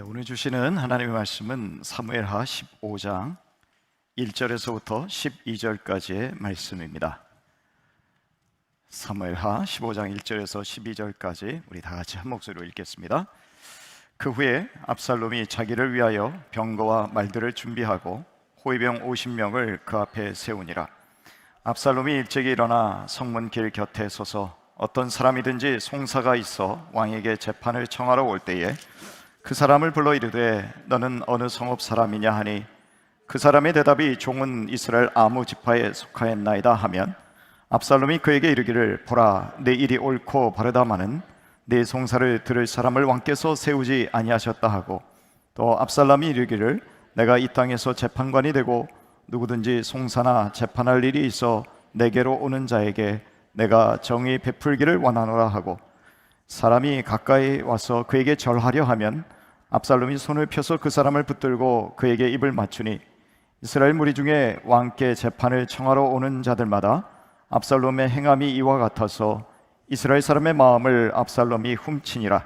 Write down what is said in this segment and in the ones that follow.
오늘 주시는 하나님의 말씀은 사무엘하 15장 1절에서부터 12절까지의 말씀입니다. 사무엘하 15장 1절에서 12절까지 우리 다 같이 한 목소리로 읽겠습니다. 그 후에 압살롬이 자기를 위하여 병거와 말들을 준비하고 호위병 50명을 그 앞에 세우니라. 압살롬이 일찍이 일어나 성문 길 곁에 서서 어떤 사람이든지 송사가 있어 왕에게 재판을 청하러 올 때에 그 사람을 불러 이르되 너는 어느 성읍 사람이냐 하니 그 사람의 대답이 종은 이스라엘 아무 지파에 속하였나이다 하면 압살롬이 그에게 이르기를 보라 내 일이 옳고 바르다마는 네 송사를 들을 사람을 왕께서 세우지 아니하셨다 하고 또 압살롬이 이르기를 내가 이 땅에서 재판관이 되고 누구든지 송사나 재판할 일이 있어 내게로 오는 자에게 내가 정의 베풀기를 원하노라 하고 사람이 가까이 와서 그에게 절하려 하면 압살롬이 손을 펴서 그 사람을 붙들고 그에게 입을 맞추니 이스라엘 무리 중에 왕께 재판을 청하러 오는 자들마다 압살롬의 행함이 이와 같아서 이스라엘 사람의 마음을 압살롬이 훔치니라.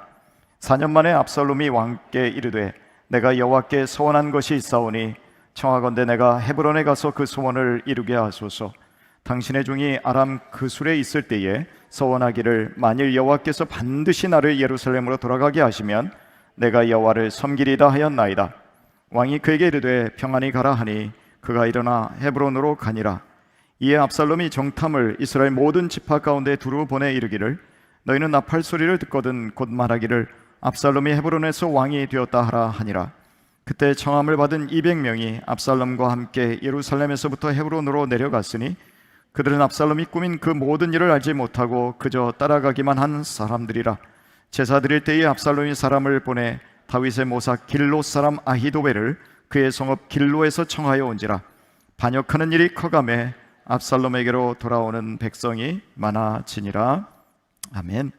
4년 만에 압살롬이 왕께 이르되 내가 여호와께 소원한 것이 있사오니 청하건대 내가 헤브론에 가서 그 소원을 이루게 하소서. 당신의 종이 아람 그술에 있을 때에 소원하기를 만일 여호와께서 반드시 나를 예루살렘으로 돌아가게 하시면 내가 여호와를 섬기리다 하였나이다. 왕이 그에게 이르되 평안히 가라 하니 그가 일어나 헤브론으로 가니라. 이에 압살롬이 정탐을 이스라엘 모든 지파 가운데 두루 보내 이르기를 너희는 나팔 소리를 듣거든 곧 말하기를 압살롬이 헤브론에서 왕이 되었다 하라 하니라. 그때 청함을 받은 200명이 압살롬과 함께 예루살렘에서부터 헤브론으로 내려갔으니 그들은 압살롬이 꾸민 그 모든 일을 알지 못하고 그저 따라가기만 한 사람들이라. 제사 드릴 때에 압살롬이 사람을 보내 다윗의 모사 길로 사람 아히도벨을 그의 성읍 길로에서 청하여 온지라. 반역하는 일이 커가매 압살롬에게로 돌아오는 백성이 많아지니라. 아멘.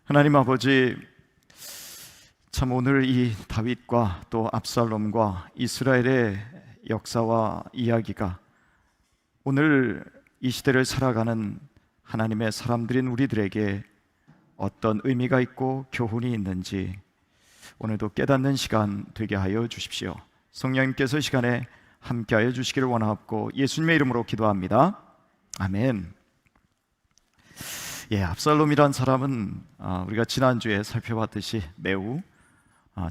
하나님 아버지, 참 오늘 이 다윗과 또 압살롬과 이스라엘의 역사와 이야기가 오늘 이 시대를 살아가는 하나님의 사람들인 우리들에게 어떤 의미가 있고 교훈이 있는지 오늘도 깨닫는 시간 되게 하여 주십시오. 성령님께서 시간에 함께하여 주시기를 원하옵고 예수님의 이름으로 기도합니다. 아멘. 압살롬이란 사람은 우리가 지난주에 살펴봤듯이 매우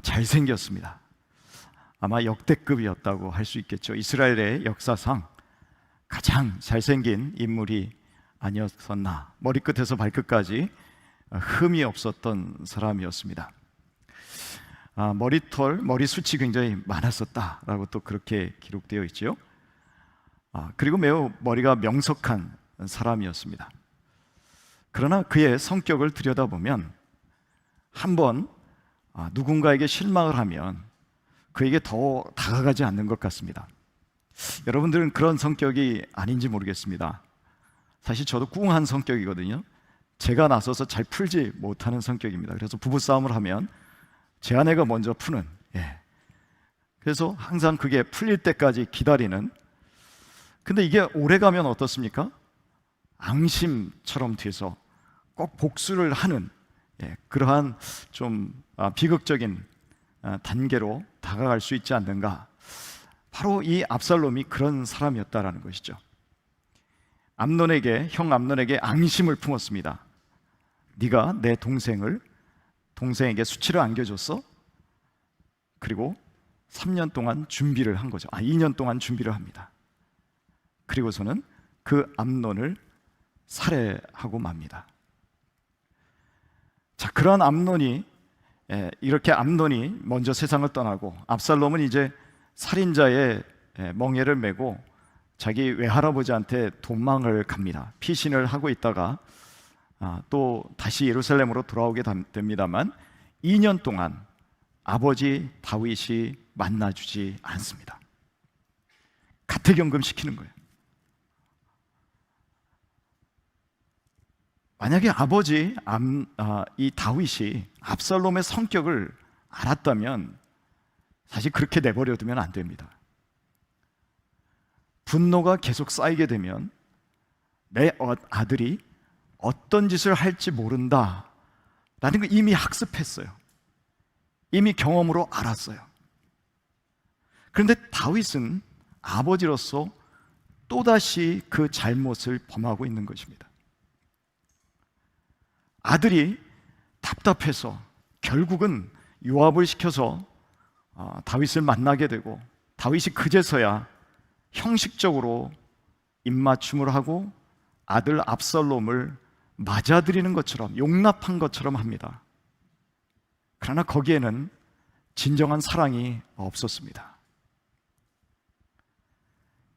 잘생겼습니다. 아마 역대급이었다고 할 수 있겠죠. 이스라엘의 역사상 가장 잘생긴 인물이 아니었었나. 머리끝에서 발끝까지 흠이 없었던 사람이었습니다. 머리털, 머리숱이 굉장히 많았었다라고 또 그렇게 기록되어 있죠. 그리고 매우 머리가 명석한 사람이었습니다. 그러나 그의 성격을 들여다보면 한번 누군가에게 실망을 하면 그에게 더 다가가지 않는 것 같습니다. 여러분들은 그런 성격이 아닌지 모르겠습니다. 사실 저도 꿍한 성격이거든요. 제가 나서서 잘 풀지 못하는 성격입니다. 그래서 부부싸움을 하면 제 아내가 먼저 푸는, 그래서 항상 그게 풀릴 때까지 기다리는. 근데 이게 오래가면 어떻습니까? 앙심처럼 돼서 꼭 복수를 하는 그러한 좀 비극적인 단계로 다가갈 수 있지 않는가. 바로 이 압살롬이 그런 사람이었다라는 것이죠. 형 암논에게 앙심을 품었습니다. 네가 내 동생에게 수치를 안겨줬어? 그리고 3년 동안 준비를 한 거죠. 2년 동안 준비를 합니다. 그리고서는 그 암논을 살해하고 맙니다. 자, 그런 이렇게 암논이 먼저 세상을 떠나고 압살롬은 이제 살인자의 멍에를 메고 자기 외할아버지한테 도망을 갑니다. 피신을 하고 있다가 또 다시 예루살렘으로 돌아오게 됩니다만 2년 동안 아버지 다윗이 만나주지 않습니다. 가택연금시키는 거예요. 만약에 이 다윗이 압살롬의 성격을 알았다면 사실 그렇게 내버려두면 안 됩니다. 분노가 계속 쌓이게 되면 내 아들이 어떤 짓을 할지 모른다라는 걸 이미 학습했어요. 이미 경험으로 알았어요. 그런데 다윗은 아버지로서 또다시 그 잘못을 범하고 있는 것입니다. 아들이 답답해서 결국은 요압을 시켜서 다윗을 만나게 되고, 다윗이 그제서야 형식적으로 입맞춤을 하고 아들 압살롬을 맞아들이는 것처럼, 용납한 것처럼 합니다. 그러나 거기에는 진정한 사랑이 없었습니다.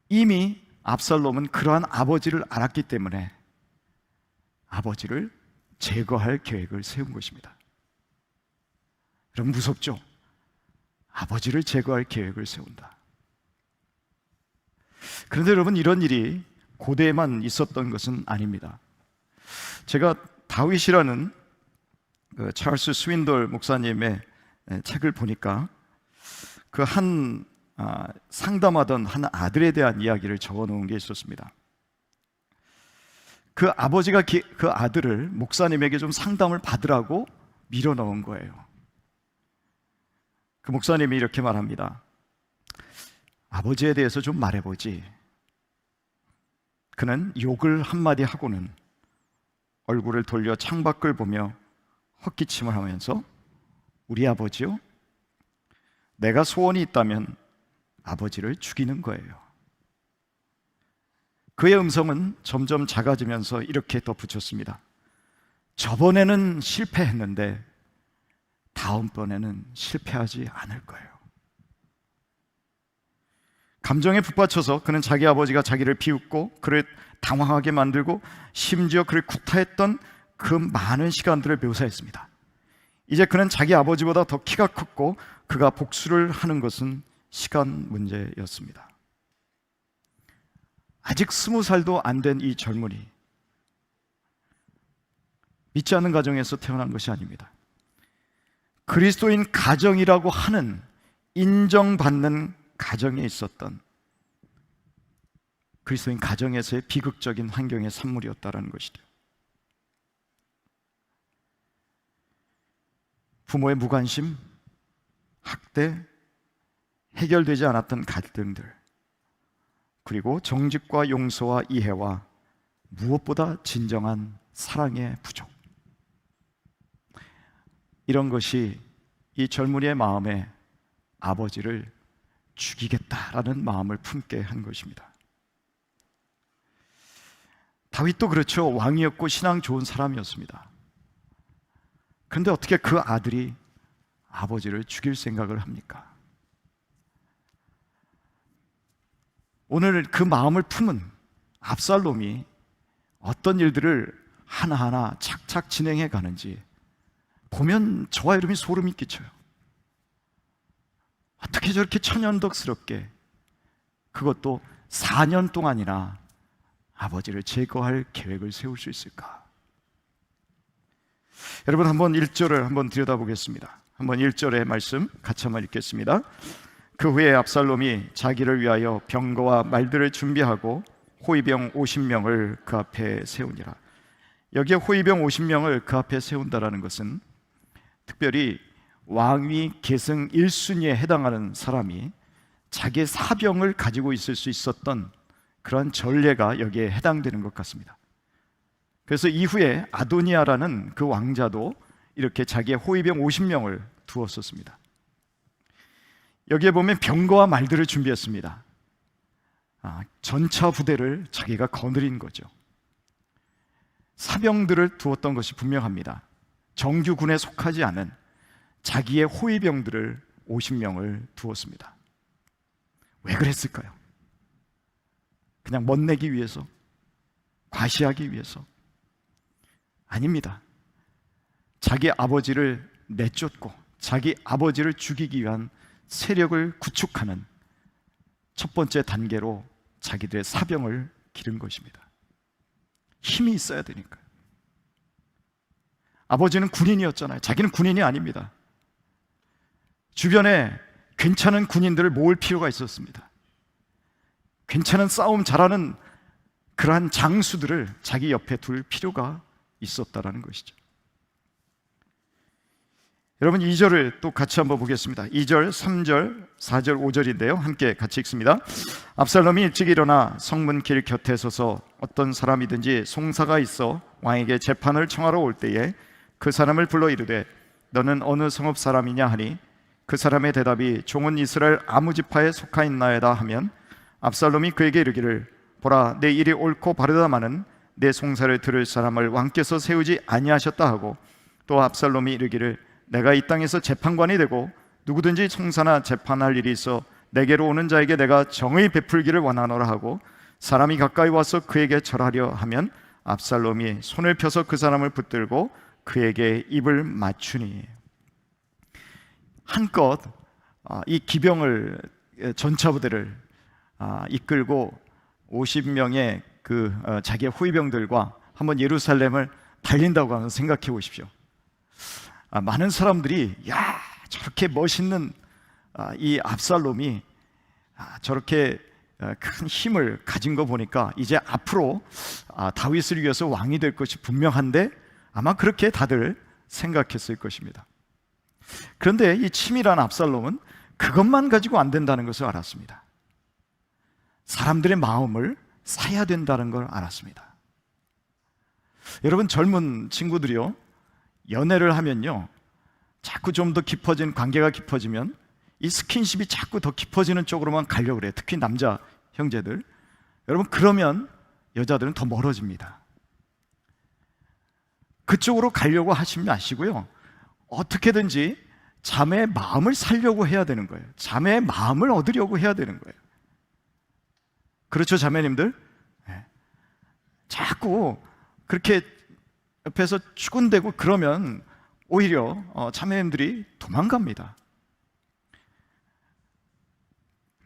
이미 압살롬은 그러한 아버지를 알았기 때문에 아버지를 제거할 계획을 세운 것입니다. 여러분, 무섭죠? 아버지를 제거할 계획을 세운다. 그런데 여러분, 이런 일이 고대에만 있었던 것은 아닙니다. 제가 다윗이라는 찰스 스윈돌 목사님의 책을 보니까 그 상담하던 한 아들에 대한 이야기를 적어 놓은 게 있었습니다. 그 아버지가 그 아들을 목사님에게 좀 상담을 받으라고 밀어 넣은 거예요. 그 목사님이 이렇게 말합니다. 아버지에 대해서 좀 말해보지. 그는 욕을 한마디 하고는 얼굴을 돌려 창밖을 보며 헛기침을 하면서, 우리 아버지요? 내가 소원이 있다면 아버지를 죽이는 거예요. 그의 음성은 점점 작아지면서 이렇게 덧붙였습니다. 저번에는 실패했는데 다음번에는 실패하지 않을 거예요. 감정에 북받쳐서 그는 자기 아버지가 자기를 비웃고 그를 당황하게 만들고 심지어 그를 구타했던 그 많은 시간들을 묘사했습니다. 이제 그는 자기 아버지보다 더 키가 컸고 그가 복수를 하는 것은 시간 문제였습니다. 아직 20살도 안 된 이 젊은이, 믿지 않는 가정에서 태어난 것이 아닙니다. 그리스도인 가정이라고 하는, 인정받는 가정에 있었던 그리스도인 가정에서의 비극적인 환경의 산물이었다는 것이죠. 부모의 무관심, 학대, 해결되지 않았던 갈등들, 그리고 정직과 용서와 이해와 무엇보다 진정한 사랑의 부족, 이런 것이 이 젊은이의 마음에 아버지를 죽이겠다라는 마음을 품게 한 것입니다. 다윗도 그렇죠. 왕이었고 신앙 좋은 사람이었습니다. 그런데 어떻게 그 아들이 아버지를 죽일 생각을 합니까? 오늘 그 마음을 품은 압살롬이 어떤 일들을 하나하나 착착 진행해 가는지 보면 저와 여러분이 소름이 끼쳐요. 어떻게 저렇게 천연덕스럽게, 그것도 4년 동안이나 아버지를 제거할 계획을 세울 수 있을까? 여러분, 한번 1절을 한번 들여다보겠습니다. 한번 1절의 말씀 같이 한번 읽겠습니다. 그 후에 압살롬이 자기를 위하여 병거와 말들을 준비하고 호위병 50명을 그 앞에 세우니라. 여기에 호위병 50명을 그 앞에 세운다라는 것은 특별히 왕위 계승 1순위에 해당하는 사람이 자기의 사병을 가지고 있을 수 있었던 그런 전례가 여기에 해당되는 것 같습니다. 그래서 이후에 아도니아라는 그 왕자도 이렇게 자기의 호위병 50명을 두었었습니다. 여기에 보면 병거와 말들을 준비했습니다. 전차 부대를 자기가 거느린 거죠. 사병들을 두었던 것이 분명합니다. 정규군에 속하지 않은 자기의 호위병들을 50명을 두었습니다. 왜 그랬을까요? 그냥 멋내기 위해서? 과시하기 위해서? 아닙니다. 자기 아버지를 내쫓고 자기 아버지를 죽이기 위한 세력을 구축하는 첫 번째 단계로 자기들의 사병을 기른 것입니다. 힘이 있어야 되니까요. 아버지는 군인이었잖아요. 자기는 군인이 아닙니다. 주변에 괜찮은 군인들을 모을 필요가 있었습니다. 괜찮은 싸움 잘하는 그러한 장수들을 자기 옆에 둘 필요가 있었다라는 것이죠. 여러분 2절을 또 같이 한번 보겠습니다. 2절, 3절, 4절, 5절인데요 함께 같이 읽습니다. 압살롬이 일찍 일어나 성문 길 곁에 서서 어떤 사람이든지 송사가 있어 왕에게 재판을 청하러 올 때에 그 사람을 불러 이르되 너는 어느 성읍 사람이냐 하니 그 사람의 대답이 종은 이스라엘 아무 지파에 속하였나이다 하면 압살롬이 그에게 이르기를 보라 내 일이 옳고 바르다마는 내 송사를 들을 사람을 왕께서 세우지 아니하셨다 하고 또 압살롬이 이르기를 내가 이 땅에서 재판관이 되고 누구든지 송사나 재판할 일이 있어 내게로 오는 자에게 내가 정의 베풀기를 원하노라 하고 사람이 가까이 와서 그에게 절하려 하면 압살롬이 손을 펴서 그 사람을 붙들고 그에게 입을 맞추니. 한껏 이 기병을 전차부대를 이끌고 50명의 그 자기의 호위병들과 한번 예루살렘을 달린다고 하면 생각해 보십시오. 많은 사람들이 야 저렇게 멋있는 이 압살롬이 저렇게 큰 힘을 가진 거 보니까 이제 앞으로 다윗을 위해서 왕이 될 것이 분명한데 아마 그렇게 다들 생각했을 것입니다. 그런데 이 치밀한 압살롬은 그것만 가지고 안 된다는 것을 알았습니다. 사람들의 마음을 사야 된다는 걸 알았습니다. 여러분 젊은 친구들이요 연애를 하면요 자꾸 좀 더 깊어진 관계가 깊어지면 이 스킨십이 자꾸 더 깊어지는 쪽으로만 가려고 그래요. 특히 남자 형제들. 여러분 그러면 여자들은 더 멀어집니다. 그쪽으로 가려고 하시지 마시고요 어떻게든지 자매의 마음을 살려고 해야 되는 거예요. 자매의 마음을 얻으려고 해야 되는 거예요. 그렇죠 자매님들? 네. 자꾸 그렇게 옆에서 추근대고 그러면 오히려 자매님들이 도망갑니다.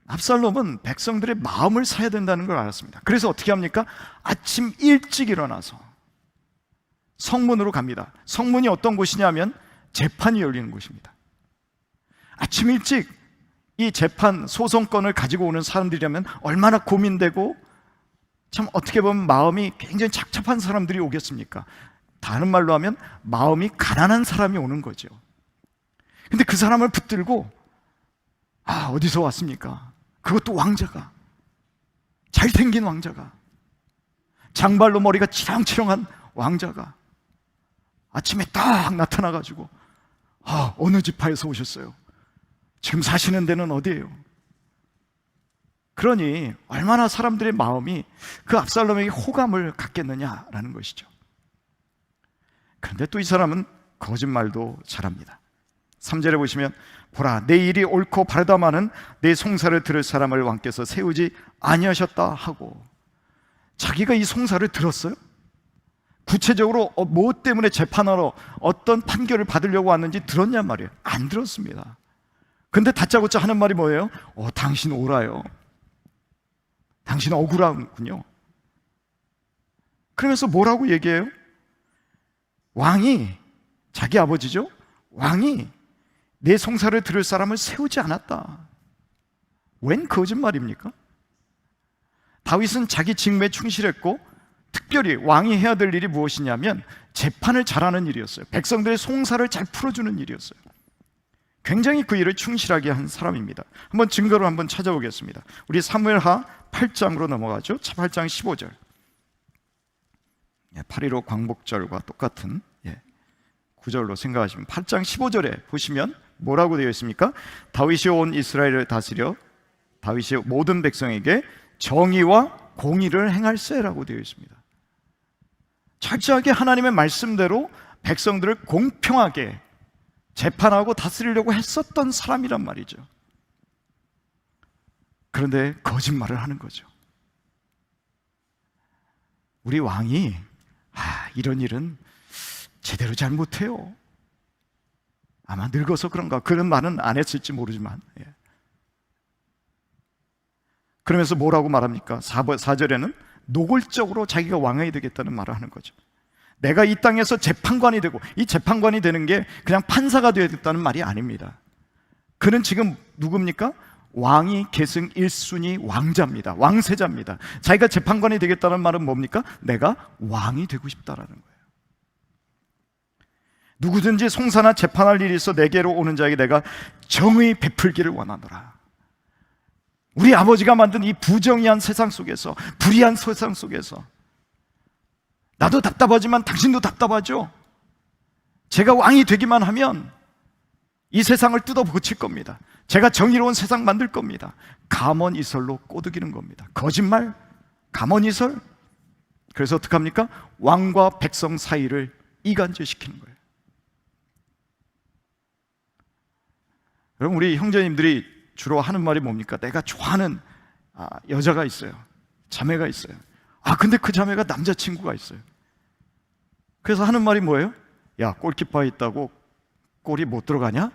압살롬은 백성들의 마음을 사야 된다는 걸 알았습니다. 그래서 어떻게 합니까? 아침 일찍 일어나서 성문으로 갑니다. 성문이 어떤 곳이냐면 재판이 열리는 곳입니다. 아침 일찍 이 재판 소송권을 가지고 오는 사람들이라면 얼마나 고민되고 참 어떻게 보면 마음이 굉장히 착잡한 사람들이 오겠습니까? 다른 말로 하면 마음이 가난한 사람이 오는 거죠. 근데 그 사람을 붙들고 어디서 왔습니까? 그것도 왕자가, 잘생긴 왕자가, 장발로 머리가 치렁치렁한 왕자가 아침에 딱 나타나가지고 어느 지파에서 오셨어요? 지금 사시는 데는 어디예요? 그러니 얼마나 사람들의 마음이 그 압살롬에게 호감을 갖겠느냐라는 것이죠. 그런데 또 이 사람은 거짓말도 잘합니다. 3절에 보시면 보라 내 일이 옳고 바르다마는 내 송사를 들을 사람을 왕께서 세우지 아니하셨다 하고 자기가 이 송사를 들었어요? 구체적으로 뭐 때문에 재판하러 어떤 판결을 받으려고 왔는지 들었냔 말이에요. 안 들었습니다. 근데 다짜고짜 하는 말이 뭐예요? 당신 옳아요. 당신 억울하군요. 그러면서 뭐라고 얘기해요? 왕이, 자기 아버지죠? 왕이 내 송사를 들을 사람을 세우지 않았다. 웬 거짓말입니까? 다윗은 자기 직무에 충실했고 특별히 왕이 해야 될 일이 무엇이냐면 재판을 잘하는 일이었어요. 백성들의 송사를 잘 풀어주는 일이었어요. 굉장히 그 일을 충실하게 한 사람입니다. 한번 증거를 한번 찾아보겠습니다. 우리 사무엘하 8장으로 넘어가죠. 8장 15절. 8.15 광복절과 똑같은 구절로 생각하시면 8장 15절에 보시면 뭐라고 되어 있습니까? 다윗이 온 이스라엘을 다스려 다윗이 모든 백성에게 정의와 공의를 행할세라고 되어 있습니다. 철저하게 하나님의 말씀대로 백성들을 공평하게 재판하고 다스리려고 했었던 사람이란 말이죠. 그런데 거짓말을 하는 거죠. 우리 왕이 이런 일은 제대로 잘 못해요. 아마 늙어서 그런가 그런 말은 안 했을지 모르지만 그러면서 뭐라고 말합니까? 4절에는 노골적으로 자기가 왕이 되겠다는 말을 하는 거죠. 내가 이 땅에서 재판관이 되고, 이 재판관이 되는 게 그냥 판사가 되겠다는 말이 아닙니다. 그는 지금 누굽니까? 왕이 계승 1순위 왕자입니다. 왕세자입니다. 자기가 재판관이 되겠다는 말은 뭡니까? 내가 왕이 되고 싶다라는 거예요. 누구든지 송사나 재판할 일이 있어 내게로 오는 자에게 내가 정의 베풀기를 원하노라. 우리 아버지가 만든 이 부정의한 세상 속에서, 불의한 세상 속에서 나도 답답하지만 당신도 답답하죠? 제가 왕이 되기만 하면 이 세상을 뜯어 고칠 겁니다. 제가 정의로운 세상 만들 겁니다. 감언이설로 꼬드기는 겁니다. 거짓말, 감언이설. 그래서 어떡합니까? 왕과 백성 사이를 이간질시키는 거예요. 여러분, 우리 형제님들이 주로 하는 말이 뭡니까? 내가 좋아하는 여자가 있어요. 자매가 있어요. 근데 그 자매가 남자친구가 있어요. 그래서 하는 말이 뭐예요? 야, 골키퍼에 있다고 골이 못 들어가냐?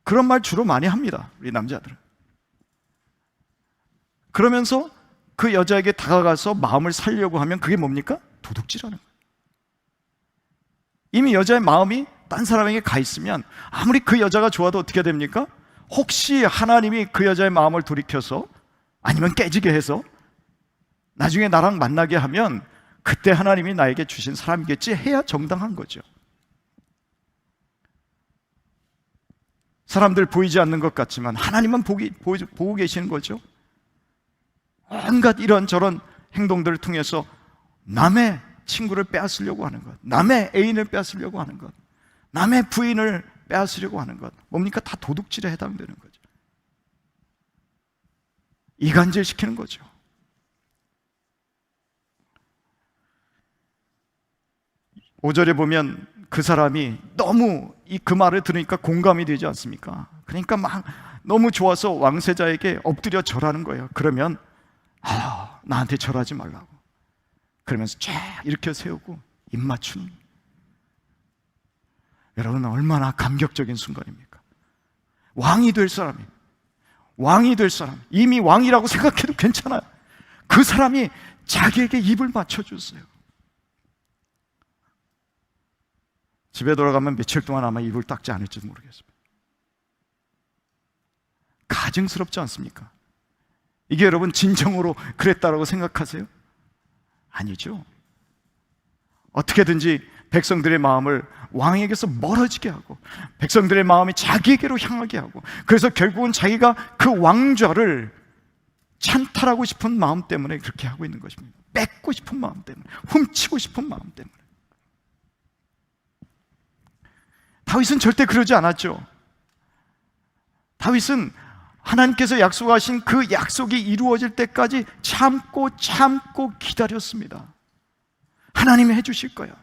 그런 말 주로 많이 합니다, 우리 남자들은. 그러면서 그 여자에게 다가가서 마음을 살려고 하면 그게 뭡니까? 도둑질하는 거예요. 이미 여자의 마음이 딴 사람에게 가 있으면 아무리 그 여자가 좋아도 어떻게 됩니까? 혹시 하나님이 그 여자의 마음을 돌이켜서 아니면 깨지게 해서 나중에 나랑 만나게 하면 그때 하나님이 나에게 주신 사람이겠지 해야 정당한 거죠. 사람들 보이지 않는 것 같지만 하나님은 보고 계시는 거죠. 온갖 이런저런 행동들을 통해서 남의 친구를 빼앗으려고 하는 것, 남의 애인을 빼앗으려고 하는 것, 남의 부인을 빼앗으려고 하는 것, 뭡니까? 다 도둑질에 해당되는 거죠. 이간질 시키는 거죠. 오절에 보면 그 사람이 너무 그 말을 들으니까 공감이 되지 않습니까? 그러니까 막 너무 좋아서 왕세자에게 엎드려 절하는 거예요. 그러면 나한테 절하지 말라고 그러면서 쫙 일으켜 세우고 입 맞추는. 여러분, 얼마나 감격적인 순간입니까? 왕이 될 사람이, 이미 왕이라고 생각해도 괜찮아요. 그 사람이 자기에게 입을 맞춰줬어요. 집에 돌아가면 며칠 동안 아마 입을 닦지 않을지도 모르겠습니다. 가증스럽지 않습니까? 이게 여러분 진정으로 그랬다라고 생각하세요? 아니죠. 어떻게든지 백성들의 마음을 왕에게서 멀어지게 하고 백성들의 마음이 자기에게로 향하게 하고, 그래서 결국은 자기가 그 왕좌를 찬탈하고 싶은 마음 때문에 그렇게 하고 있는 것입니다. 뺏고 싶은 마음 때문에, 훔치고 싶은 마음 때문에. 다윗은 절대 그러지 않았죠. 다윗은 하나님께서 약속하신 그 약속이 이루어질 때까지 참고 기다렸습니다. 하나님이 해주실 거야.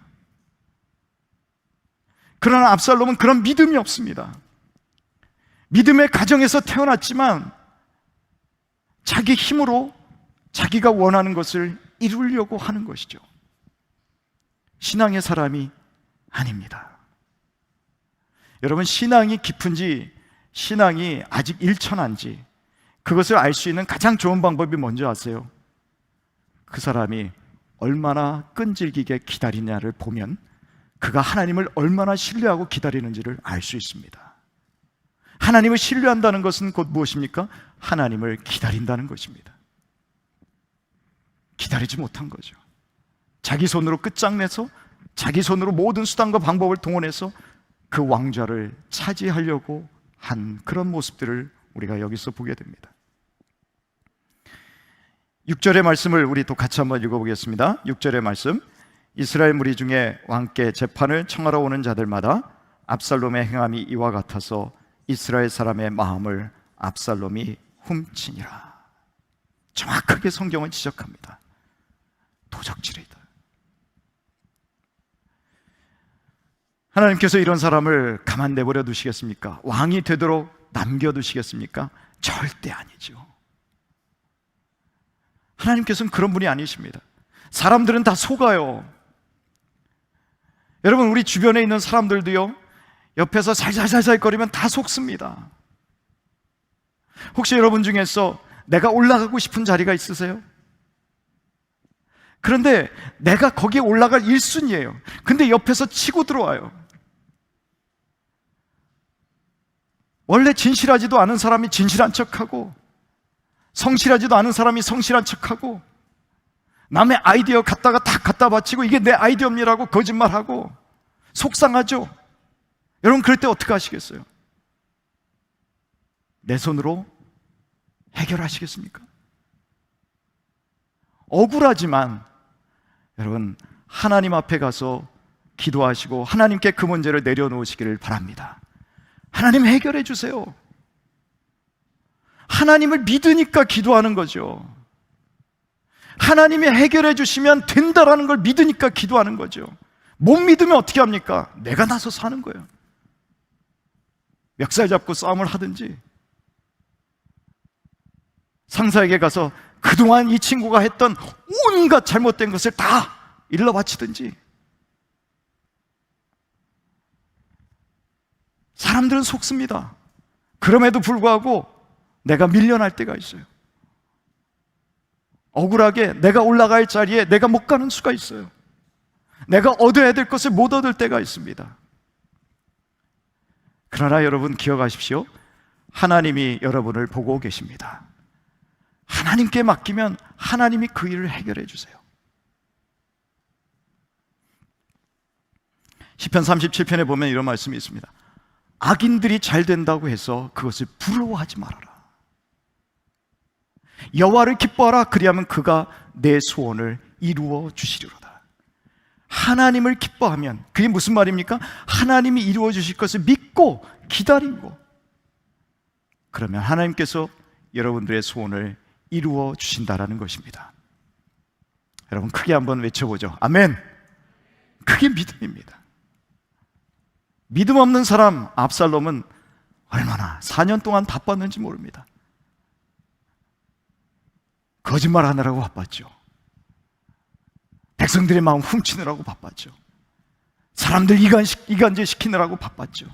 그러나 압살롬은 그런 믿음이 없습니다. 믿음의 가정에서 태어났지만 자기 힘으로 자기가 원하는 것을 이루려고 하는 것이죠. 신앙의 사람이 아닙니다. 여러분, 신앙이 깊은지, 신앙이 아직 일천한지, 그것을 알 수 있는 가장 좋은 방법이 뭔지 아세요? 그 사람이 얼마나 끈질기게 기다리냐를 보면 그가 하나님을 얼마나 신뢰하고 기다리는지를 알 수 있습니다. 하나님을 신뢰한다는 것은 곧 무엇입니까? 하나님을 기다린다는 것입니다. 기다리지 못한 거죠. 자기 손으로 끝장내서, 자기 손으로 모든 수단과 방법을 동원해서 그 왕좌를 차지하려고 한 그런 모습들을 우리가 여기서 보게 됩니다. 6절의 말씀을 우리 또 같이 한번 읽어보겠습니다. 6절의 말씀, 이스라엘 무리 중에 왕께 재판을 청하러 오는 자들마다 압살롬의 행함이 이와 같아서 이스라엘 사람의 마음을 압살롬이 훔치니라. 정확하게 성경은 지적합니다. 도적질이다. 하나님께서 이런 사람을 가만 내버려 두시겠습니까? 왕이 되도록 남겨두시겠습니까? 절대 아니죠. 하나님께서는 그런 분이 아니십니다. 사람들은 다 속아요. 여러분, 우리 주변에 있는 사람들도요, 옆에서 살살살살 거리면 다 속습니다. 혹시 여러분 중에서 내가 올라가고 싶은 자리가 있으세요? 그런데 내가 거기에 올라갈 1순위예요. 근데 옆에서 치고 들어와요. 원래 진실하지도 않은 사람이 진실한 척하고, 성실하지도 않은 사람이 성실한 척하고, 남의 아이디어 갖다가 다 갖다 바치고 이게 내 아이디어입니다라고 거짓말하고, 속상하죠? 여러분, 그럴 때 어떻게 하시겠어요? 내 손으로 해결하시겠습니까? 억울하지만 여러분, 하나님 앞에 가서 기도하시고 하나님께 그 문제를 내려놓으시기를 바랍니다. 하나님 해결해 주세요. 하나님을 믿으니까 기도하는 거죠. 하나님이 해결해 주시면 된다라는 걸 믿으니까 기도하는 거죠. 못 믿으면 어떻게 합니까? 내가 나서서 하는 거예요. 멱살 잡고 싸움을 하든지, 상사에게 가서 그동안 이 친구가 했던 온갖 잘못된 것을 다 일러 바치든지. 사람들은 속습니다. 그럼에도 불구하고 내가 밀려날 때가 있어요. 억울하게 내가 올라갈 자리에 내가 못 가는 수가 있어요. 내가 얻어야 될 것을 못 얻을 때가 있습니다. 그러나 여러분, 기억하십시오. 하나님이 여러분을 보고 계십니다. 하나님께 맡기면 하나님이 그 일을 해결해 주세요. 시편 37편에 보면 이런 말씀이 있습니다. 악인들이 잘 된다고 해서 그것을 부러워하지 말아라. 여호와를 기뻐하라. 그리하면 그가 내 소원을 이루어 주시리로다. 하나님을 기뻐하면, 그게 무슨 말입니까? 하나님이 이루어 주실 것을 믿고 기다리고, 그러면 하나님께서 여러분들의 소원을 이루어 주신다라는 것입니다. 여러분, 크게 한번 외쳐보죠. 아멘. 그게 믿음입니다. 믿음 없는 사람 압살롬은 얼마나 4년 동안 바빴는지 모릅니다. 거짓말 하느라고 바빴죠. 백성들의 마음 훔치느라고 바빴죠. 사람들 이간질 시키느라고 바빴죠.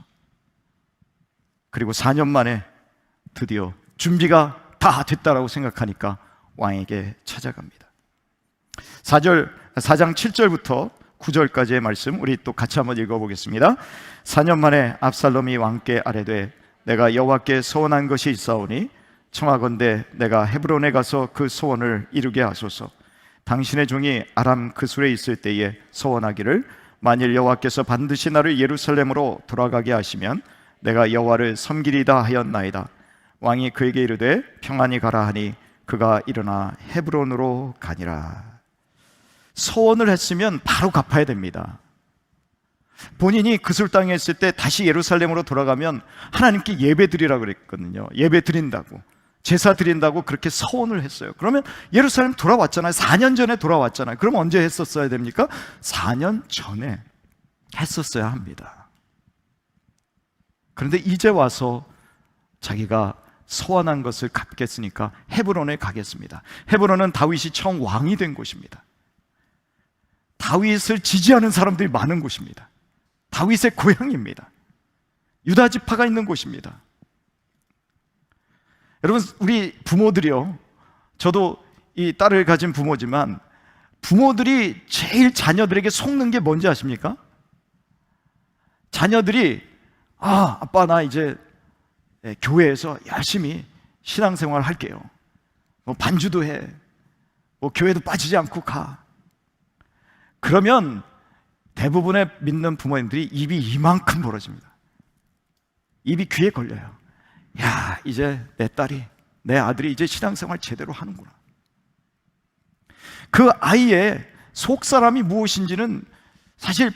그리고 4년 만에 드디어 준비가 다 됐다라고 생각하니까 왕에게 찾아갑니다. 4장 7절부터 9절까지의 말씀 우리 또 같이 한번 읽어보겠습니다. 4년 만에 압살롬이 왕께 아뢰되 내가 여호와께 소원한 것이 있사오니 청하건대 내가 헤브론에 가서 그 소원을 이루게 하소서. 당신의 종이 아람 그술에 있을 때에 소원하기를 만일 여호와께서 반드시 나를 예루살렘으로 돌아가게 하시면 내가 여호와를 섬기리다 하였나이다. 왕이 그에게 이르되 평안히 가라 하니 그가 일어나 헤브론으로 가니라. 소원을 했으면 바로 갚아야 됩니다. 본인이 그술 땅에 있을 때 다시 예루살렘으로 돌아가면 하나님께 예배 드리라고 그랬거든요. 예배 드린다고, 제사 드린다고 그렇게 서원을 했어요. 그러면 예루살렘 돌아왔잖아요. 4년 전에 돌아왔잖아요. 그럼 언제 했었어야 됩니까? 4년 전에 했었어야 합니다. 그런데 이제 와서 자기가 서원한 것을 갚겠으니까 헤브론에 가겠습니다. 헤브론은 다윗이 처음 왕이 된 곳입니다. 다윗을 지지하는 사람들이 많은 곳입니다. 다윗의 고향입니다. 유다 지파가 있는 곳입니다. 여러분, 우리 부모들이요, 저도 이 딸을 가진 부모지만 부모들이 제일 자녀들에게 속는 게 뭔지 아십니까? 자녀들이 아빠 나 이제 교회에서 열심히 신앙생활 할게요. 뭐 반주도 해, 뭐 교회도 빠지지 않고 가. 그러면 대부분의 믿는 부모님들이 입이 이만큼 벌어집니다. 입이 귀에 걸려요. 야, 이제 내 딸이, 내 아들이 이제 신앙생활 제대로 하는구나. 그 아이의 속사람이 무엇인지는 사실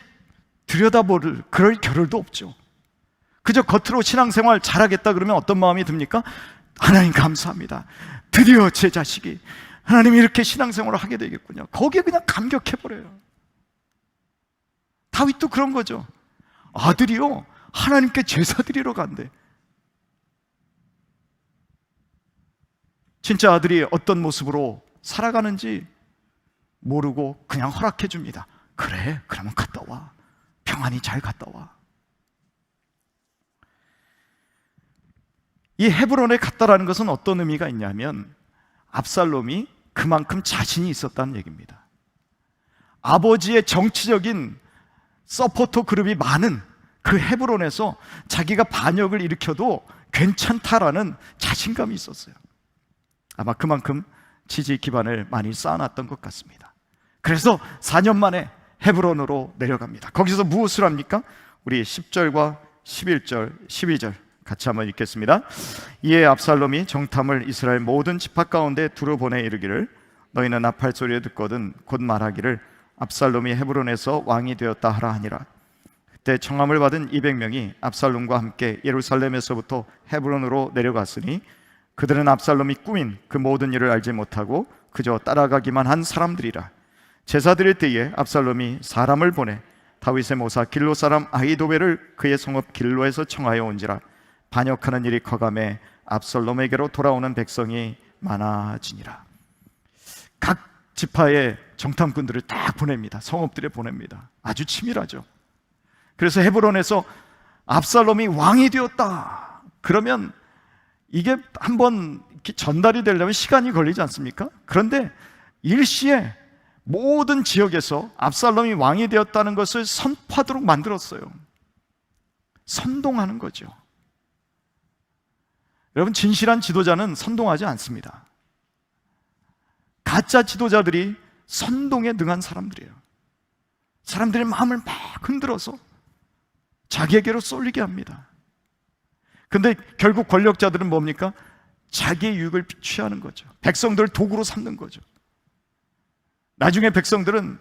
들여다볼 그럴 겨를도 없죠. 그저 겉으로 신앙생활 잘하겠다 그러면 어떤 마음이 듭니까? 하나님 감사합니다. 드디어 제 자식이 하나님이 이렇게 신앙생활을 하게 되겠군요. 거기에 그냥 감격해버려요. 다윗도 그런 거죠. 아들이요, 하나님께 제사 드리러 간대. 진짜 아들이 어떤 모습으로 살아가는지 모르고 그냥 허락해 줍니다. 그래, 그러면 갔다 와. 평안히 잘 갔다 와. 이 헤브론에 갔다라는 것은 어떤 의미가 있냐면 압살롬이 그만큼 자신이 있었다는 얘기입니다. 아버지의 정치적인 서포터 그룹이 많은 그 헤브론에서 자기가 반역을 일으켜도 괜찮다라는 자신감이 있었어요. 아마 그만큼 지지 기반을 많이 쌓아놨던 것 같습니다. 그래서 4년 만에 헤브론으로 내려갑니다. 거기서 무엇을 합니까? 우리 10절과 11절, 12절 같이 한번 읽겠습니다. 이에 압살롬이 정탐을 이스라엘 모든 지파 가운데 두루 보내 이르기를 너희는 나팔 소리를 듣거든 곧 말하기를 압살롬이 헤브론에서 왕이 되었다 하라 하니라. 그때 청함을 받은 200명이 압살롬과 함께 예루살렘에서부터 헤브론으로 내려갔으니 그들은 압살롬이 꾸민 그 모든 일을 알지 못하고 그저 따라가기만 한 사람들이라. 제사 드릴 때에 압살롬이 사람을 보내 다윗의 모사 길로 사람 아히도벨을 그의 성읍 길로에서 청하여 온지라. 반역하는 일이 커감해 압살롬에게로 돌아오는 백성이 많아지니라. 각 지파의 정탐꾼들을 딱 보냅니다. 성읍들에 보냅니다. 아주 치밀하죠. 그래서 헤브론에서 압살롬이 왕이 되었다 그러면 이게 한번 전달이 되려면 시간이 걸리지 않습니까? 그런데 일시에 모든 지역에서 압살롬이 왕이 되었다는 것을 선포하도록 만들었어요. 선동하는 거죠. 여러분, 진실한 지도자는 선동하지 않습니다. 가짜 지도자들이 선동에 능한 사람들이에요. 사람들의 마음을 막 흔들어서 자기에게로 쏠리게 합니다. 근데 결국 권력자들은 뭡니까? 자기의 유익을 취하는 거죠. 백성들을 도구로 삼는 거죠. 나중에 백성들은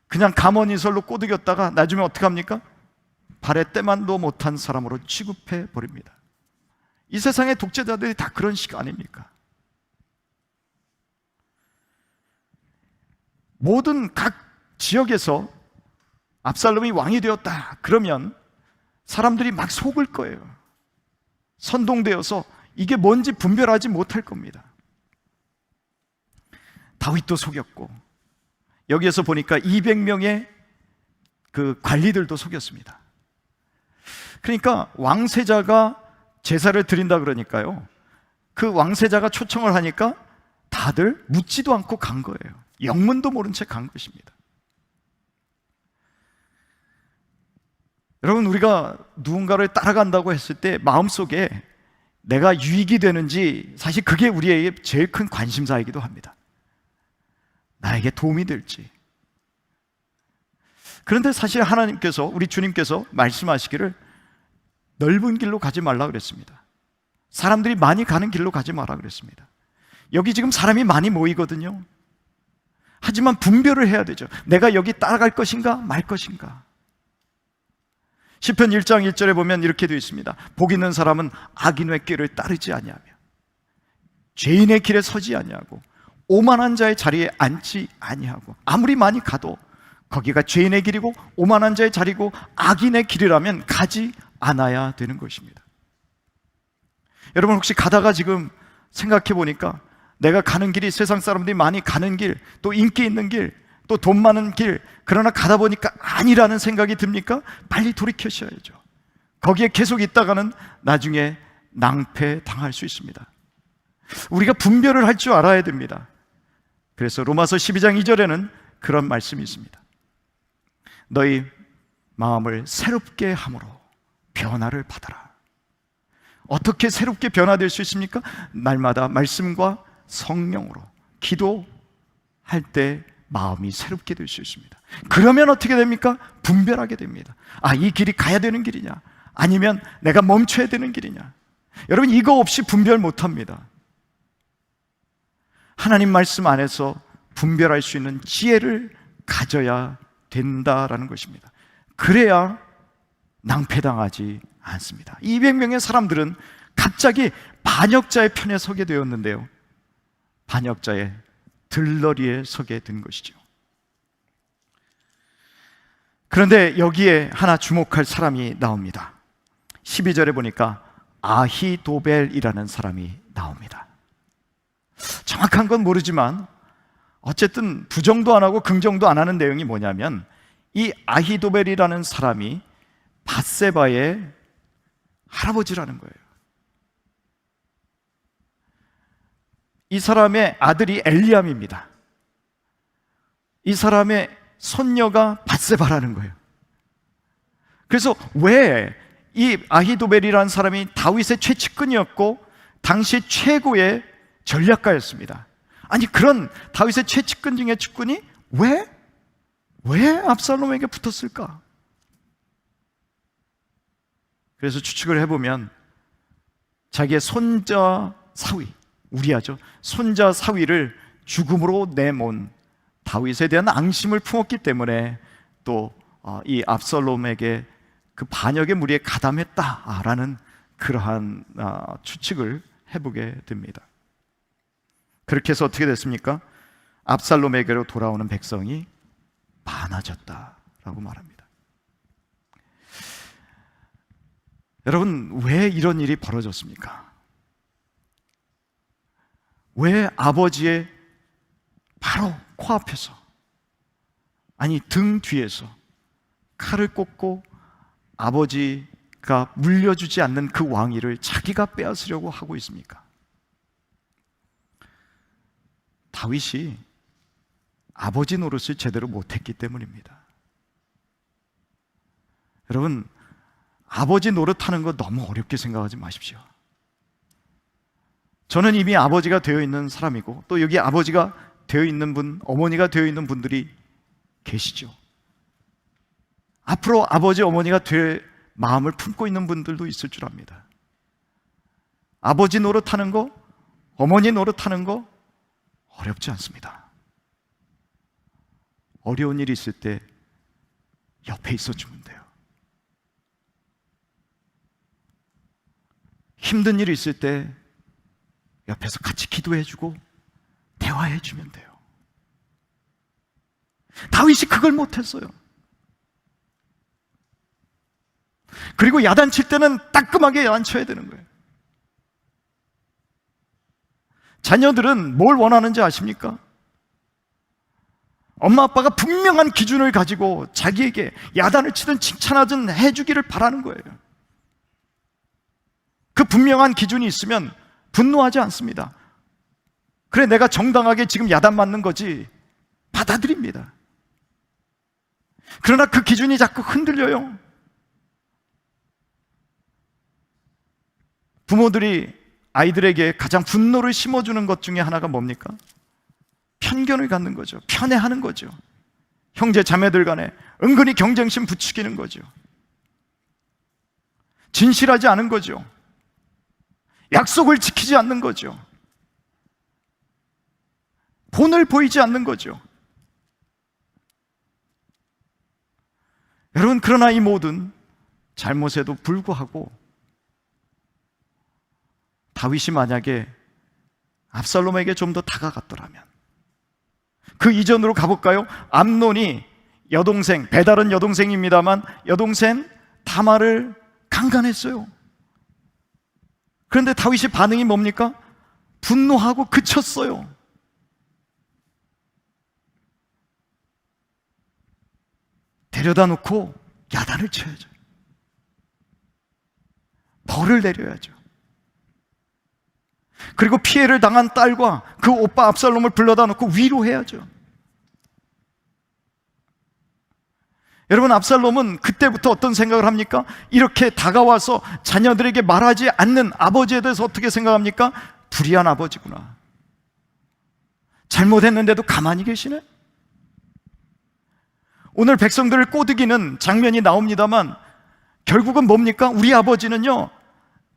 그냥 가머니설로 꼬드겼다가 나중에 어떻게 합니까? 발에 때만도 못한 사람으로 취급해 버립니다. 이 세상의 독재자들이 다 그런 식 아닙니까? 모든 각 지역에서 압살롬이 왕이 되었다 그러면 사람들이 막 속을 거예요. 선동되어서 이게 뭔지 분별하지 못할 겁니다. 다윗도 속였고, 여기에서 보니까 200명의 그 관리들도 속였습니다. 그러니까 왕세자가 제사를 드린다 그러니까요, 그 왕세자가 초청을 하니까 다들 묻지도 않고 간 거예요. 영문도 모른 채 간 것입니다. 여러분, 우리가 누군가를 따라간다고 했을 때 마음속에 내가 유익이 되는지, 사실 그게 우리의 제일 큰 관심사이기도 합니다. 나에게 도움이 될지. 그런데 사실 하나님께서, 우리 주님께서 말씀하시기를 넓은 길로 가지 말라 그랬습니다. 사람들이 많이 가는 길로 가지 마라 그랬습니다. 여기 지금 사람이 많이 모이거든요. 하지만 분별을 해야 되죠. 내가 여기 따라갈 것인가 말 것인가. 시편 1장 1절에 보면 이렇게 되어 있습니다. 복 있는 사람은 악인의 길을 따르지 아니하며 죄인의 길에 서지 아니하고 오만한 자의 자리에 앉지 아니하고. 아무리 많이 가도 거기가 죄인의 길이고 오만한 자의 자리고 악인의 길이라면 가지 않아야 되는 것입니다. 여러분, 혹시 가다가 지금 생각해 보니까 내가 가는 길이 세상 사람들이 많이 가는 길, 또 인기 있는 길, 또 돈 많은 길, 그러나 가다 보니까 아니라는 생각이 듭니까? 빨리 돌이켜셔야죠. 거기에 계속 있다가는 나중에 낭패 당할 수 있습니다. 우리가 분별을 할 줄 알아야 됩니다. 그래서 로마서 12장 2절에는 그런 말씀이 있습니다. 너희 마음을 새롭게 함으로 변화를 받아라. 어떻게 새롭게 변화될 수 있습니까? 날마다 말씀과 성령으로 기도할 때 마음이 새롭게 될 수 있습니다. 그러면 어떻게 됩니까? 분별하게 됩니다. 아, 이 길이 가야 되는 길이냐, 아니면 내가 멈춰야 되는 길이냐. 여러분, 이거 없이 분별 못합니다. 하나님 말씀 안에서 분별할 수 있는 지혜를 가져야 된다라는 것입니다. 그래야 낭패당하지 않습니다. 200명의 사람들은 갑자기 반역자의 편에 서게 되었는데요, 반역자의 들러리에 서게 된 것이죠. 그런데 여기에 하나 주목할 사람이 나옵니다. 12절에 보니까 아히도벨이라는 사람이 나옵니다. 정확한 건 모르지만 어쨌든 부정도 안 하고 긍정도 안 하는 내용이 뭐냐면, 이 아히도벨이라는 사람이 밧세바의 할아버지라는 거예요. 이 사람의 아들이 엘리암입니다. 이 사람의 손녀가 밧세바라는 거예요. 그래서 왜 이 아히도벨이라는 사람이 다윗의 최측근이었고 당시 최고의 전략가였습니다. 아니, 그런 다윗의 최측근 중의 측근이 왜 왜 압살롬에게 붙었을까? 그래서 추측을 해보면 자기의 손자 사위, 우리아죠, 손자 사위를 죽음으로 내몬 다윗에 대한 앙심을 품었기 때문에 또 이 압살롬에게 그 반역의 무리에 가담했다라는 그러한 추측을 해보게 됩니다. 그렇게 해서 어떻게 됐습니까? 압살롬에게로 돌아오는 백성이 많아졌다라고 말합니다. 여러분, 왜 이런 일이 벌어졌습니까? 왜 아버지의 바로 코앞에서, 아니 등 뒤에서 칼을 꽂고 아버지가 물려주지 않는 그 왕위를 자기가 빼앗으려고 하고 있습니까? 다윗이 아버지 노릇을 제대로 못했기 때문입니다. 여러분, 아버지 노릇하는 거 너무 어렵게 생각하지 마십시오. 저는 이미 아버지가 되어 있는 사람이고, 또 여기 아버지가 되어 있는 분, 어머니가 되어 있는 분들이 계시죠. 앞으로 아버지, 어머니가 될 마음을 품고 있는 분들도 있을 줄 압니다. 아버지 노릇하는 거, 어머니 노릇하는 거 어렵지 않습니다. 어려운 일이 있을 때 옆에 있어주면 돼요. 힘든 일이 있을 때 옆에서 같이 기도해주고 대화해주면 돼요. 다윗이 그걸 못했어요. 그리고 야단칠 때는 따끔하게 야단쳐야 되는 거예요. 자녀들은 뭘 원하는지 아십니까? 엄마 아빠가 분명한 기준을 가지고 자기에게 야단을 치든 칭찬하든 해주기를 바라는 거예요. 그 분명한 기준이 있으면 분노하지 않습니다. 그래, 내가 정당하게 지금 야단 맞는 거지, 받아들입니다. 그러나 그 기준이 자꾸 흔들려요. 부모들이 아이들에게 가장 분노를 심어주는 것 중에 하나가 뭡니까? 편견을 갖는 거죠. 편애하는 거죠. 형제 자매들 간에 은근히 경쟁심 부추기는 거죠. 진실하지 않은 거죠. 약속을 지키지 않는 거죠. 본을 보이지 않는 거죠. 여러분, 그러나 이 모든 잘못에도 불구하고 다윗이 만약에 압살롬에게 좀 더 다가갔더라면, 그 이전으로 가볼까요? 암논이 여동생, 배달은 여동생입니다만 여동생 다말을 강간했어요. 그런데 다윗의 반응이 뭡니까? 분노하고 그쳤어요. 데려다 놓고 야단을 쳐야죠. 벌을 내려야죠. 그리고 피해를 당한 딸과 그 오빠 압살롬을 불러다 놓고 위로해야죠. 여러분, 압살롬은 그때부터 어떤 생각을 합니까? 이렇게 다가와서 자녀들에게 말하지 않는 아버지에 대해서 어떻게 생각합니까? 불의한 아버지구나. 잘못했는데도 가만히 계시네? 오늘 백성들을 꼬드기는 장면이 나옵니다만 결국은 뭡니까? 우리 아버지는요,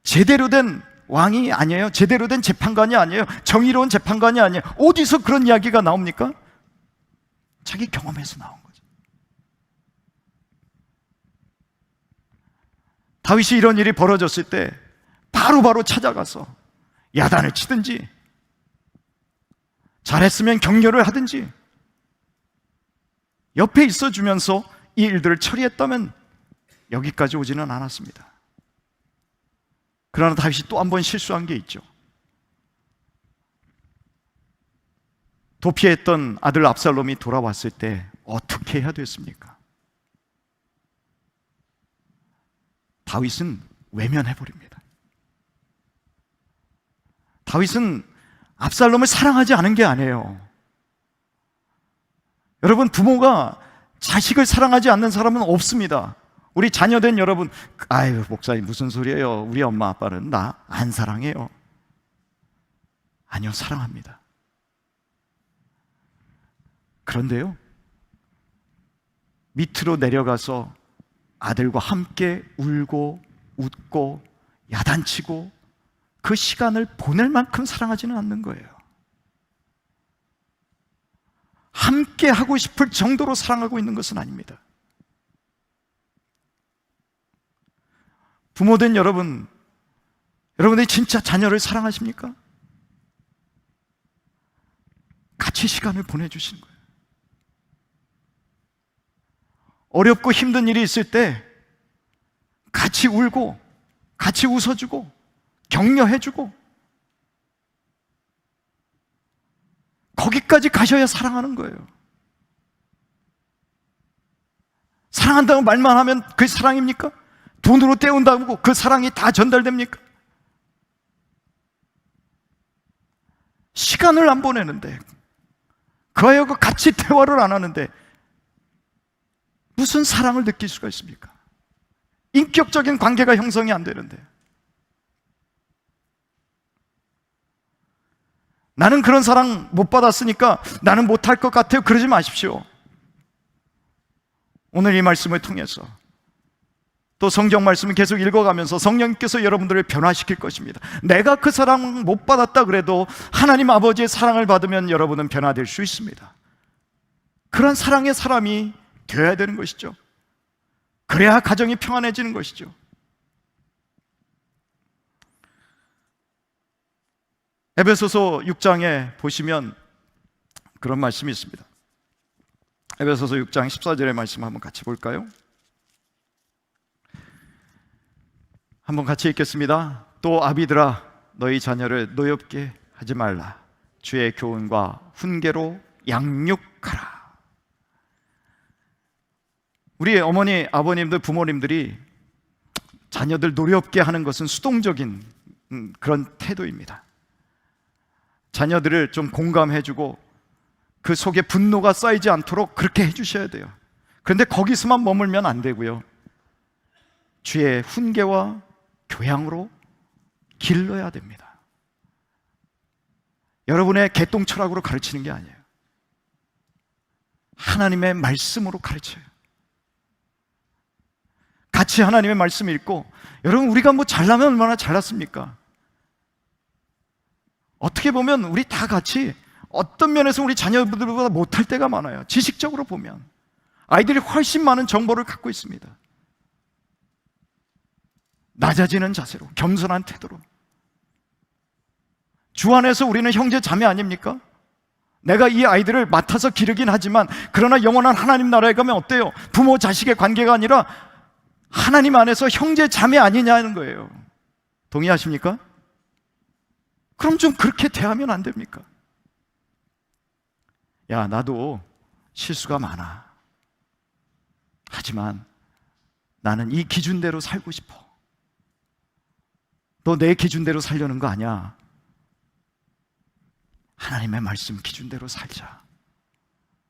제대로 된 왕이 아니에요. 제대로 된 재판관이 아니에요. 정의로운 재판관이 아니에요. 어디서 그런 이야기가 나옵니까? 자기 경험에서 나온 거죠. 다윗이 이런 일이 벌어졌을 때 바로바로 찾아가서 야단을 치든지, 잘했으면 격려를 하든지, 옆에 있어주면서 이 일들을 처리했다면 여기까지 오지는 않았습니다. 그러나 다윗이 또 한 번 실수한 게 있죠. 도피했던 아들 압살롬이 돌아왔을 때 어떻게 해야 됐습니까? 다윗은 외면해버립니다. 다윗은 압살롬을 사랑하지 않은 게 아니에요. 여러분, 부모가 자식을 사랑하지 않는 사람은 없습니다. 우리 자녀된 여러분, 아유 목사님 무슨 소리예요? 우리 엄마 아빠는 나 안 사랑해요. 아니요, 사랑합니다. 그런데요, 밑으로 내려가서 아들과 함께 울고 웃고 야단치고 그 시간을 보낼 만큼 사랑하지는 않는 거예요. 함께 하고 싶을 정도로 사랑하고 있는 것은 아닙니다. 부모된 여러분, 여러분들이 진짜 자녀를 사랑하십니까? 같이 시간을 보내주시는 거예요. 어렵고 힘든 일이 있을 때 같이 울고 같이 웃어주고 격려해주고 거기까지 가셔야 사랑하는 거예요. 사랑한다고 말만 하면 그게 사랑입니까? 돈으로 때운다고 그 사랑이 다 전달됩니까? 시간을 안 보내는데, 그 아이하고 같이 대화를 안 하는데 무슨 사랑을 느낄 수가 있습니까? 인격적인 관계가 형성이 안 되는데. 나는 그런 사랑 못 받았으니까 나는 못할 것 같아요, 그러지 마십시오. 오늘 이 말씀을 통해서 또 성경 말씀을 계속 읽어가면서 성령님께서 여러분들을 변화시킬 것입니다. 내가 그 사랑 못 받았다 그래도 하나님 아버지의 사랑을 받으면 여러분은 변화될 수 있습니다. 그런 사랑의 사람이 되어야 되는 것이죠. 그래야 가정이 평안해지는 것이죠. 에베소서 6장에 보시면 그런 말씀이 있습니다. 에베소서 6장 14절의 말씀 한번 같이 볼까요? 한번 같이 읽겠습니다. 또 아비들아, 너희 자녀를 노엽게 하지 말라. 주의 교훈과 훈계로 양육하라. 우리 어머니, 아버님들, 부모님들이 자녀들 노엽게 하는 것은 수동적인 그런 태도입니다. 자녀들을 좀 공감해주고 그 속에 분노가 쌓이지 않도록 그렇게 해주셔야 돼요. 그런데 거기서만 머물면 안 되고요, 주의 훈계와 교양으로 길러야 됩니다. 여러분의 개똥 철학으로 가르치는 게 아니에요. 하나님의 말씀으로 가르쳐요. 같이 하나님의 말씀 읽고, 여러분 우리가 뭐 잘나면 얼마나 잘났습니까? 어떻게 보면 우리 다 같이 어떤 면에서 우리 자녀들보다 못할 때가 많아요. 지식적으로 보면 아이들이 훨씬 많은 정보를 갖고 있습니다. 낮아지는 자세로, 겸손한 태도로. 주 안에서 우리는 형제 자매 아닙니까? 내가 이 아이들을 맡아서 기르긴 하지만 그러나 영원한 하나님 나라에 가면 어때요? 부모 자식의 관계가 아니라 하나님 안에서 형제 자매 아니냐는 거예요. 동의하십니까? 그럼 좀 그렇게 대하면 안 됩니까? 야, 나도 실수가 많아. 하지만 나는 이 기준대로 살고 싶어. 너 내 기준대로 살려는 거 아니야. 하나님의 말씀 기준대로 살자.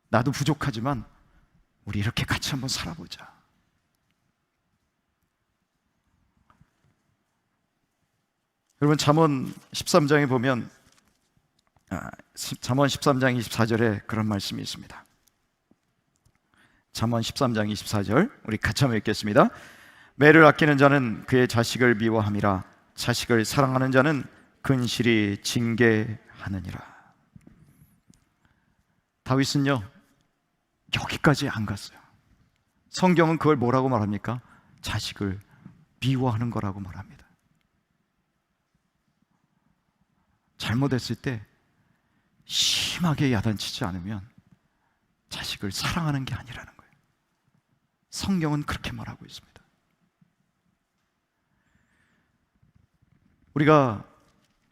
나도 부족하지만 우리 이렇게 같이 한번 살아보자. 여러분, 잠언 13장에 보면 잠언 13장 24절에 그런 말씀이 있습니다. 잠언 13장 24절 우리 같이 한번 읽겠습니다. 매를 아끼는 자는 그의 자식을 미워함이라. 자식을 사랑하는 자는 근실이 징계하느니라. 다윗은요, 여기까지 안 갔어요. 성경은 그걸 뭐라고 말합니까? 자식을 미워하는 거라고 말합니다. 잘못했을 때 심하게 야단치지 않으면 자식을 사랑하는 게 아니라는 거예요. 성경은 그렇게 말하고 있습니다. 우리가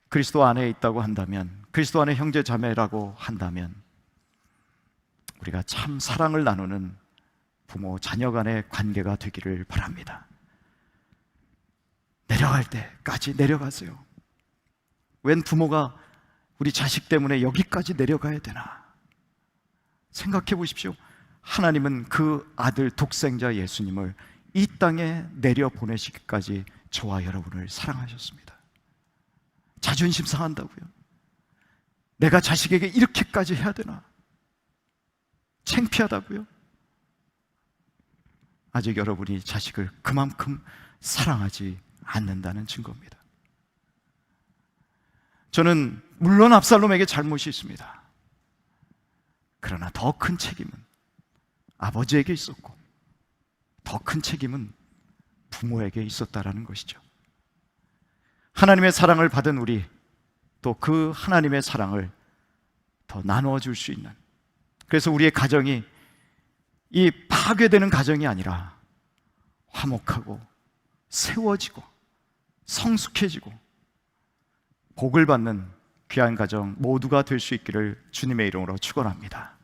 그리스도 안에 있다고 한다면, 그리스도 안에 형제 자매라고 한다면 우리가 참 사랑을 나누는 부모 자녀 간의 관계가 되기를 바랍니다. 내려갈 때까지 내려가세요. 웬 부모가 우리 자식 때문에 여기까지 내려가야 되나? 생각해 보십시오. 하나님은 그 아들 독생자 예수님을 이 땅에 내려보내시기까지 저와 여러분을 사랑하셨습니다. 자존심 상한다고요? 내가 자식에게 이렇게까지 해야 되나? 창피하다고요? 아직 여러분이 자식을 그만큼 사랑하지 않는다는 증거입니다. 저는 물론 압살롬에게 잘못이 있습니다. 그러나 더 큰 책임은 아버지에게 있었고 더 큰 책임은 부모에게 있었다라는 것이죠. 하나님의 사랑을 받은 우리, 또 그 하나님의 사랑을 더 나누어 줄 수 있는, 그래서 우리의 가정이 이 파괴되는 가정이 아니라 화목하고 세워지고 성숙해지고 복을 받는 귀한 가정 모두가 될 수 있기를 주님의 이름으로 축원합니다.